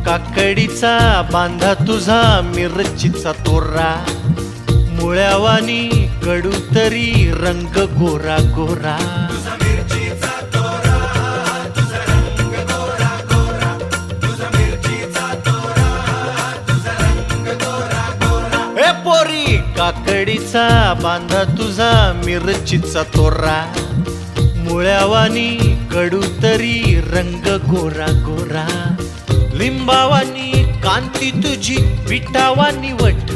काकडीचा बांधा तुझा मिरचीचा तोरा, मुळ्यावानी कडू तरी रंग गोरा गोरा. ए पोरी, काकडीचा बांधा तुझा मिरचीचा तोरा, मुळ्यावानी कडू तरी रंग गोरा गोरा. लिंबावानी कांती तुझी, पिठावानी वठ,